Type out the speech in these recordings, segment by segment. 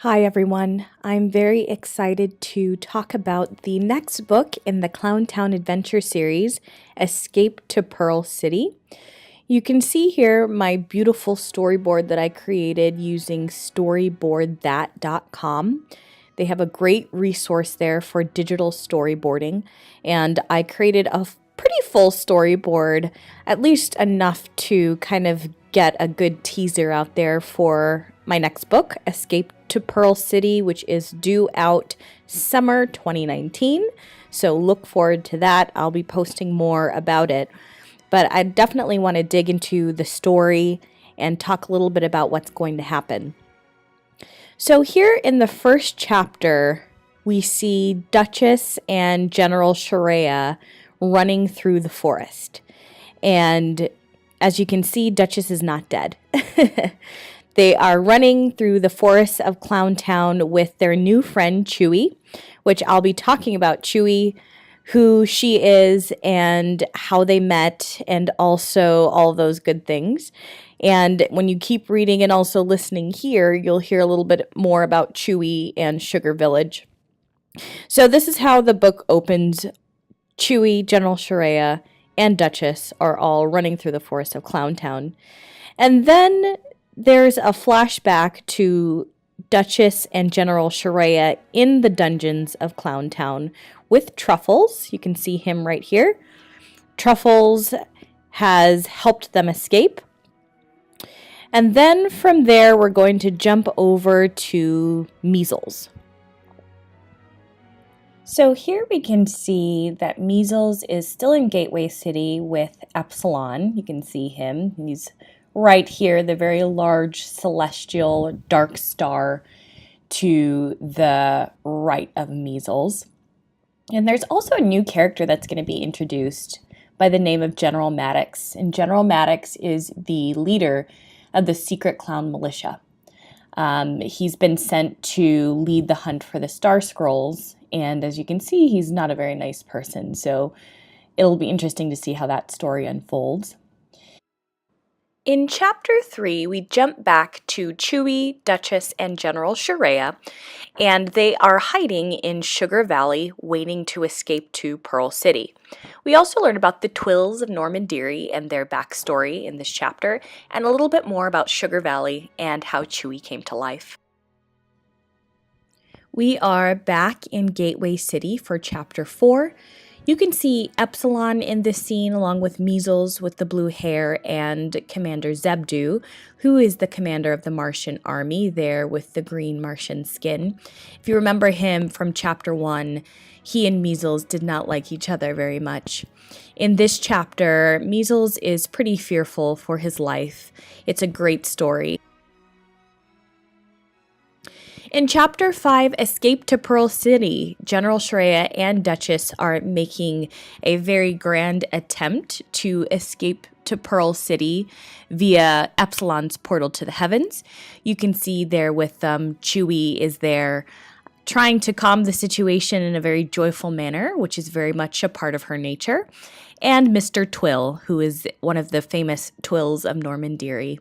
Hi everyone, I'm very excited to talk about the next book in the Clowntown Adventure series, Escape to Pearl City. You can see here my beautiful storyboard that I created using storyboardthat.com. They have a great resource there for digital storyboarding, and I created a pretty full storyboard, at least enough to kind of get a good teaser out there for my next book, Escape to Pearl City, which is due out summer 2019. So look forward to that. I'll be posting more about it. But I definitely want to dig into the story and talk a little bit about what's going to happen. So here in the first chapter, we see Duchess and General Sharia running through the forest. And as you can see, Duchess is not dead. They are running through the forests of Clowntown with their new friend, Chewy, which I'll be talking about Chewy, who she is and how they met, and also all those good things. And when you keep reading and also listening here, you'll hear a little bit more about Chewy and Sugar Village. So this is how the book opens. Chewy, General Sharia, and Duchess are all running through the forest of Clowntown. And then there's a flashback to Duchess and General Sharia in the dungeons of Clowntown with Truffles. You can see him right here. Truffles has helped them escape. And then from there, we're going to jump over to Measles. So here we can see that Measles is still in Gateway City with Epsilon. You can see him. He's right here, the very large celestial dark star to the right of Measles. And there's also a new character that's going to be introduced by the name of General Maddox. And General Maddox is the leader of the Secret Clown Militia. He's been sent to lead the hunt for the Star Scrolls. And as you can see, he's not a very nice person. So it'll be interesting to see how that story unfolds. In Chapter 3, we jump back to Chewy, Duchess, and General Sharia, and they are hiding in Sugar Valley, waiting to escape to Pearl City. We also learn about the Twills of Normandery and their backstory in this chapter, and a little bit more about Sugar Valley and how Chewy came to life. We are back in Gateway City for Chapter 4. You can see Epsilon in this scene along with Measles with the blue hair and Commander Zebdu, who is the commander of the Martian army there with the green Martian skin. If you remember him from Chapter 1, he and Measles did not like each other very much. In this chapter, Measles is pretty fearful for his life. It's a great story. In Chapter 5, Escape to Pearl City, General Sharia and Duchess are making a very grand attempt to escape to Pearl City via Epsilon's portal to the heavens. You can see there with them, Chewy is there trying to calm the situation in a very joyful manner, which is very much a part of her nature, and Mr. Twill, who is one of the famous Twills of Normandery.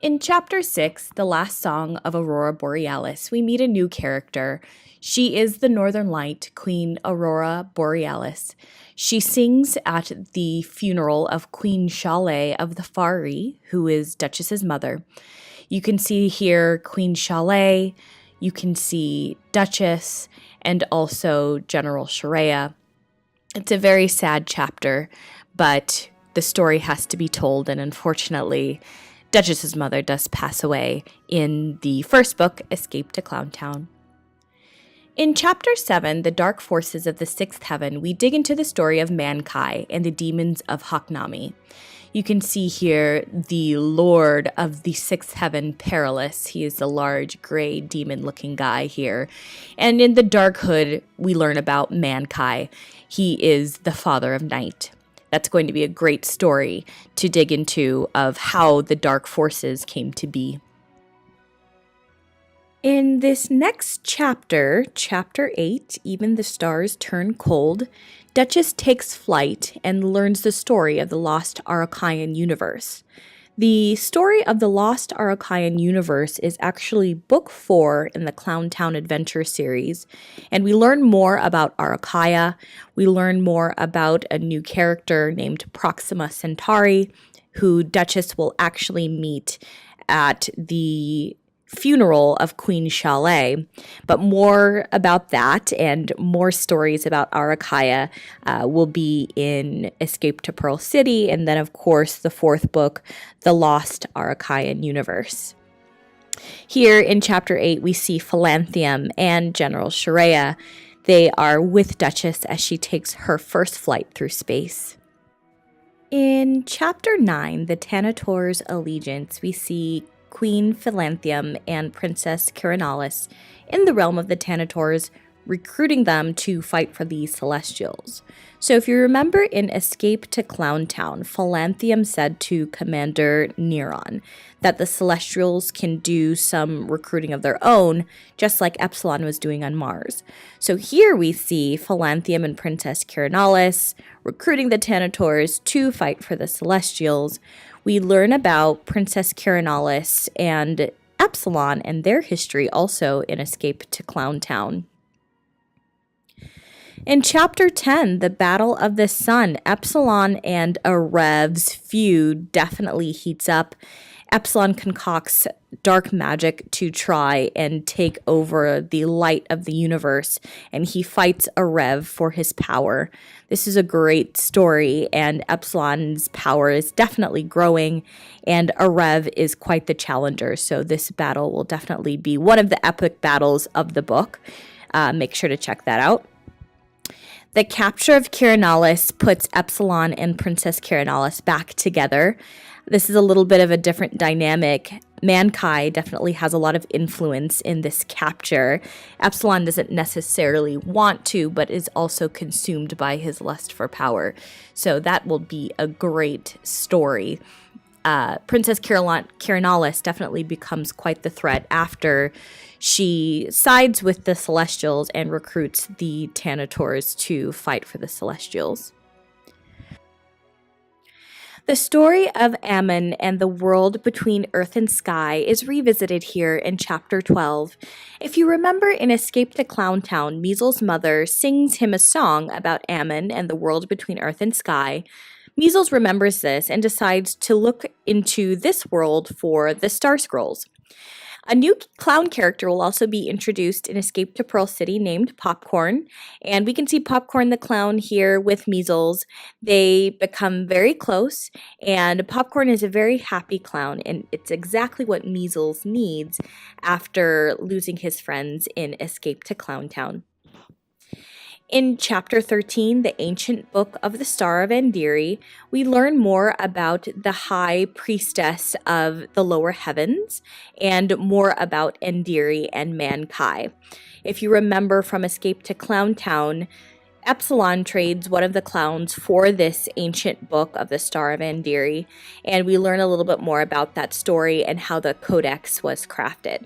In Chapter 6, the last song of Aurora Borealis, we meet a new character. She is the Northern Light, Queen Aurora Borealis. She sings at the funeral of Queen Chalet of the Fari, who is Duchess's mother. You can see here Queen Chalet, you can see Duchess, and also General Sharia. It's a very sad chapter, but the story has to be told, and unfortunately, Duchess's mother does pass away in the first book, Escape to Clowntown. In Chapter 7, The Dark Forces of the Sixth Heaven, we dig into the story of Mankai and the demons of Haknami. You can see here the Lord of the Sixth Heaven, Perilous. He is a large, gray, demon-looking guy here. And in the Dark Hood, we learn about Mankai. He is the father of night. That's going to be a great story to dig into of how the dark forces came to be. In this next chapter, Chapter 8, Even the Stars Turn Cold, Duchess takes flight and learns the story of the lost Arakayan universe. The story of the Lost Arakayan universe is actually book 4 in the Clowntown Adventure series, and we learn more about Arakaya. We learn more about a new character named Proxima Centauri, who Duchess will actually meet at the funeral of Queen Chalet. But more about that and more stories about Arakaya will be in Escape to Pearl City, and then of course the 4th book, The Lost Arakayan Universe. Here in Chapter 8 we see Philanthium and General Shareya. They are with Duchess as she takes her first flight through space. In Chapter 9, The Tanatoors Allegiance, we see Queen Philanthium and Princess Kirinalis in the realm of the Tanatoors, recruiting them to fight for the Celestials. So if you remember in Escape to Clowntown, Philanthium said to Commander Neron that the Celestials can do some recruiting of their own, just like Epsilon was doing on Mars. So here we see Philanthium and Princess Kirinalis recruiting the Tanatoors to fight for the Celestials. We learn about Princess Kirinalis and Epsilon and their history also in Escape to Clowntown. In Chapter 10, The Battle of the Sun, Epsilon and Arev's feud definitely heats up. Epsilon concocts dark magic to try and take over the light of the universe, and he fights Arev for his power. This is a great story, and Epsilon's power is definitely growing, and Arev is quite the challenger, so this battle will definitely be one of the epic battles of the book. Make sure to check that out. The capture of Kirinalis puts Epsilon and Princess Kirinalis back together. This is a little bit of a different dynamic. Mankai definitely has a lot of influence in this capture. Epsilon doesn't necessarily want to, but is also consumed by his lust for power. So that will be a great story. Princess Kirinalis definitely becomes quite the threat after she sides with the Celestials and recruits the Tanatoors to fight for the Celestials. The story of Ammon and the world between earth and sky is revisited here in Chapter 12. If you remember in Escape to Clowntown, Measles' mother sings him a song about Ammon and the world between earth and sky. Measles remembers this and decides to look into this world for the Star Scrolls. A new clown character will also be introduced in Escape to Pearl City named Popcorn, and we can see Popcorn the clown here with Measles. They become very close, and Popcorn is a very happy clown, and it's exactly what Measles needs after losing his friends in Escape to Clowntown. In Chapter 13, The Ancient Book of the Star of Andiri, we learn more about the High Priestess of the Lower Heavens and more about Andiri and Mankai. If you remember from Escape to Clowntown, Epsilon trades one of the clowns for this ancient book of the Star of Andiri, and we learn a little bit more about that story and how the codex was crafted.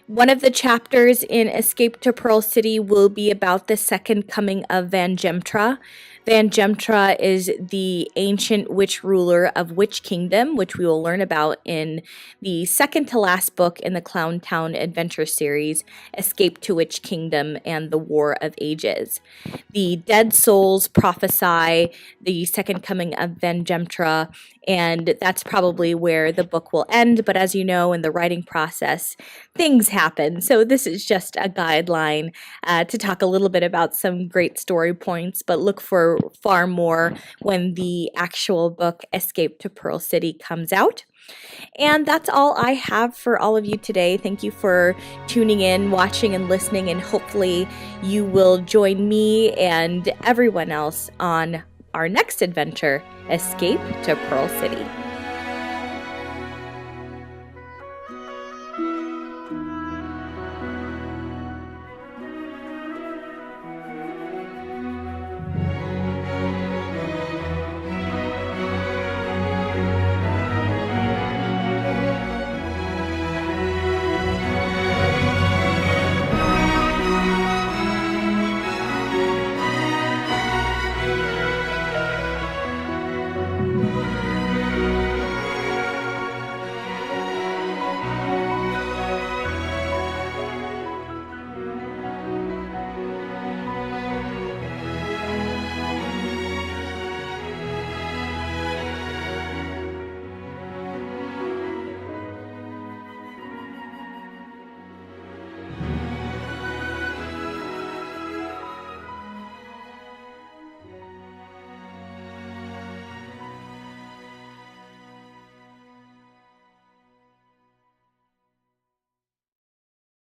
One of the chapters in Escape to Pearl City will be about the second coming of Vangemtra. Vangemtra is the ancient witch ruler of Witch Kingdom, which we will learn about in the second to last book in the Clowntown Adventure series, Escape to Witch Kingdom and the War of Ages. The dead souls prophesy the second coming of Vangemtra, and that's probably where the book will end. But as you know, in the writing process, things happen. So this is just a guideline to talk a little bit about some great story points, but look for far more when the actual book Escape to Pearl City comes out. And that's all I have for all of you today. Thank you for tuning in, watching, and listening, and hopefully you will join me and everyone else on our next adventure, Escape to Pearl City.